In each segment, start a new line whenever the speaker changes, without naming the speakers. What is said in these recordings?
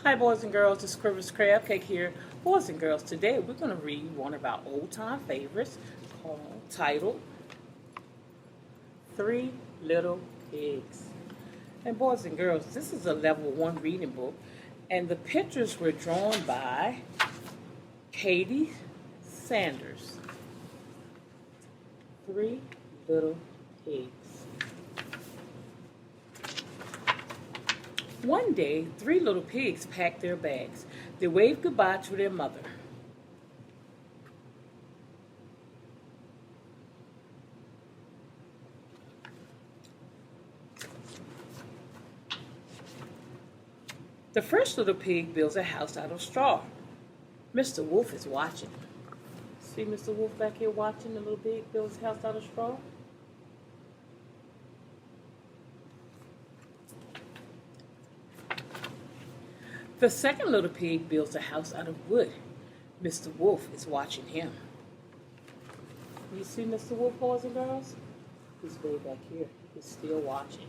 Hi boys and girls, it's Quivers Crab Cake here. Boys and girls, today we're going to read one of our old time favorites titled Three Little Pigs. And boys and girls, this is a level 1 reading book, and the pictures were drawn by Katie Saunders. Three Little Pigs. One day, three little pigs packed their bags. They waved goodbye to their mother. The first little pig builds a house out of straw. Mr. Wolf is watching. See Mr. Wolf back here watching the little pig build his house out of straw? The second little pig builds a house out of wood. Mr. Wolf is watching him. You see Mr. Wolf, boys and girls? He's way back here. He's still watching.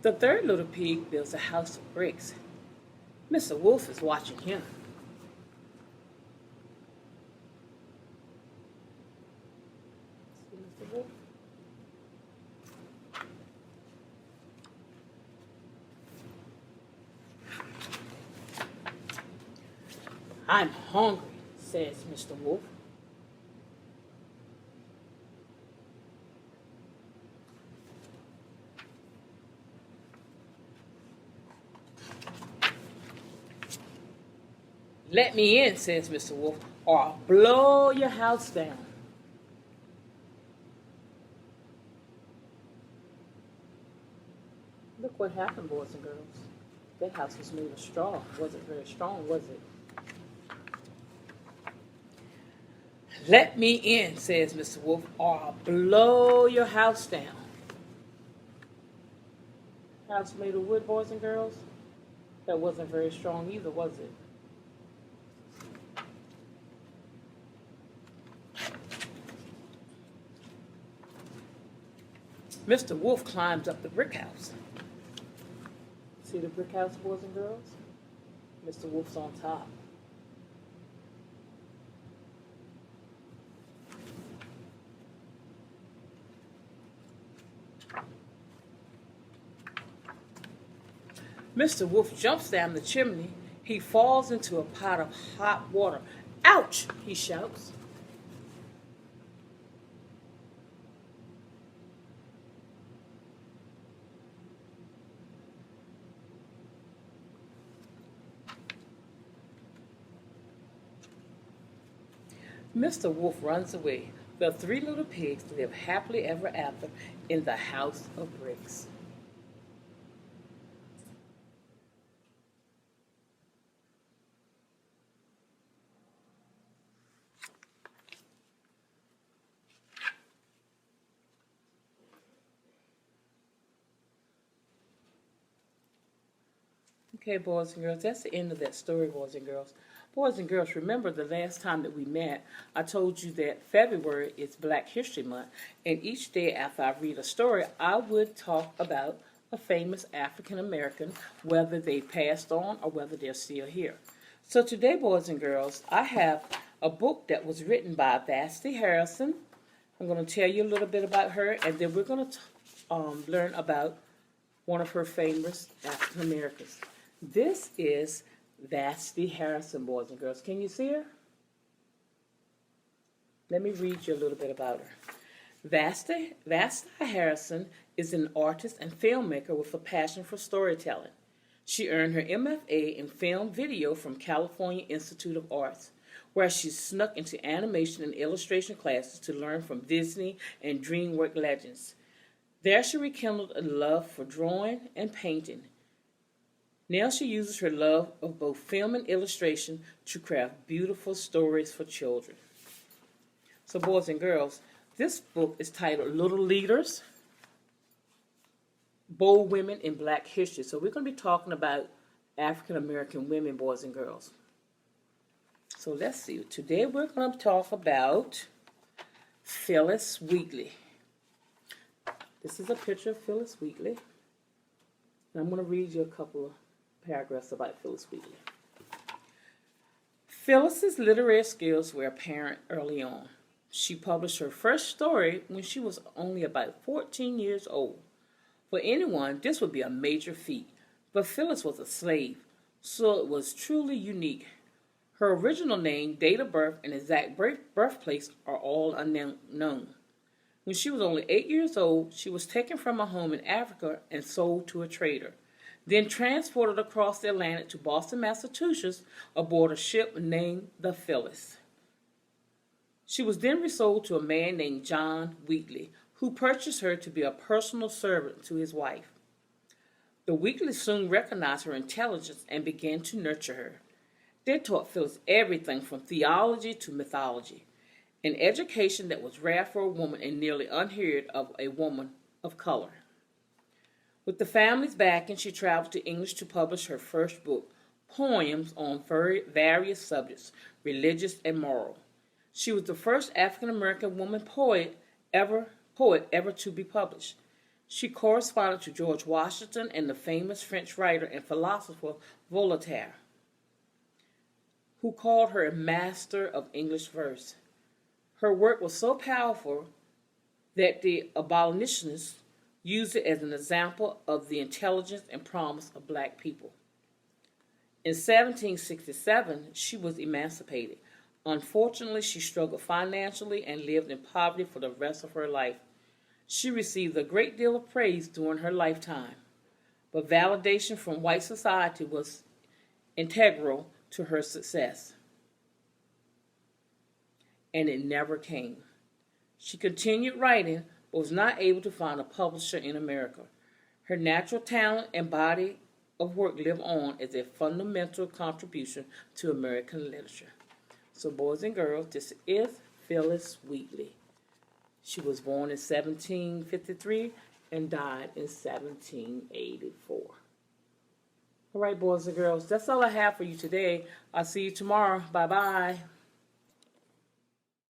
The third little pig builds a house of bricks. Mr. Wolf is watching him. See Mr. Wolf? I'm hungry, says Mr. Wolf. Let me in, says Mr. Wolf, or I'll blow your house down. Look what happened, boys and girls. That house was made of straw. Wasn't very strong, was it? Let me in, says Mr. Wolf, or I'll blow your house down. House made of wood, boys and girls? That wasn't very strong either, was it? Mr. Wolf climbs up the brick house. See the brick house, boys and girls? Mr. Wolf's on top. Mr. Wolf jumps down the chimney. He falls into a pot of hot water. Ouch! He shouts. Mr. Wolf runs away. The three little pigs live happily ever after in the house of bricks. Okay, boys and girls, that's the end of that story, boys and girls. Boys and girls, remember the last time that we met, I told you that February is Black History Month, and each day after I read a story, I would talk about a famous African American, whether they passed on or whether they're still here. So today, boys and girls, I have a book that was written by Vashti Harrison. I'm going to tell you a little bit about her, and then we're going to learn about one of her famous African Americans. This is Vashti Harrison, boys and girls. Can you see her? Let me read you a little bit about her. Vashti Harrison is an artist and filmmaker with a passion for storytelling. She earned her MFA in film video from California Institute of Arts, where she snuck into animation and illustration classes to learn from Disney and DreamWorks legends. There she rekindled a love for drawing and painting. Now she uses her love of both film and illustration to craft beautiful stories for children. So boys and girls, this book is titled Little Leaders, Bold Women in Black History. So we're going to be talking about African American women, boys and girls. So let's see. Today we're going to talk about Phyllis Wheatley. This is a picture of Phyllis Wheatley. And I'm going to read you a couple of paragraphs about Phyllis Wheatley. Phyllis's literary skills were apparent early on. She published her first story when she was only about 14 years old. For anyone, this would be a major feat, but Phyllis was a slave, so it was truly unique. Her original name, date of birth, and exact birthplace are all unknown. When she was only 8 years old, she was taken from her home in Africa and sold to a trader, then transported across the Atlantic to Boston, Massachusetts, aboard a ship named the Phyllis. She was then resold to a man named John Wheatley, who purchased her to be a personal servant to his wife. The Wheatleys soon recognized her intelligence and began to nurture her. They taught Phyllis everything from theology to mythology, an education that was rare for a woman and nearly unheard of a woman of color. With the family's backing, she traveled to England to publish her first book, poems on various subjects, religious and moral. She was the first African-American woman poet ever to be published. She corresponded to George Washington and the famous French writer and philosopher Voltaire, who called her a master of English verse. Her work was so powerful that the abolitionists used it as an example of the intelligence and promise of black people. In 1767, she was emancipated. Unfortunately, she struggled financially and lived in poverty for the rest of her life. She received a great deal of praise during her lifetime, but validation from white society was integral to her success, and it never came. She continued writing, but was not able to find a publisher in America. Her natural talent and body of work live on as a fundamental contribution to American literature. So, boys and girls, this is Phyllis Wheatley. She was born in 1753 and died in 1784. All right, boys and girls, that's all I have for you today. I'll see you tomorrow. Bye-bye.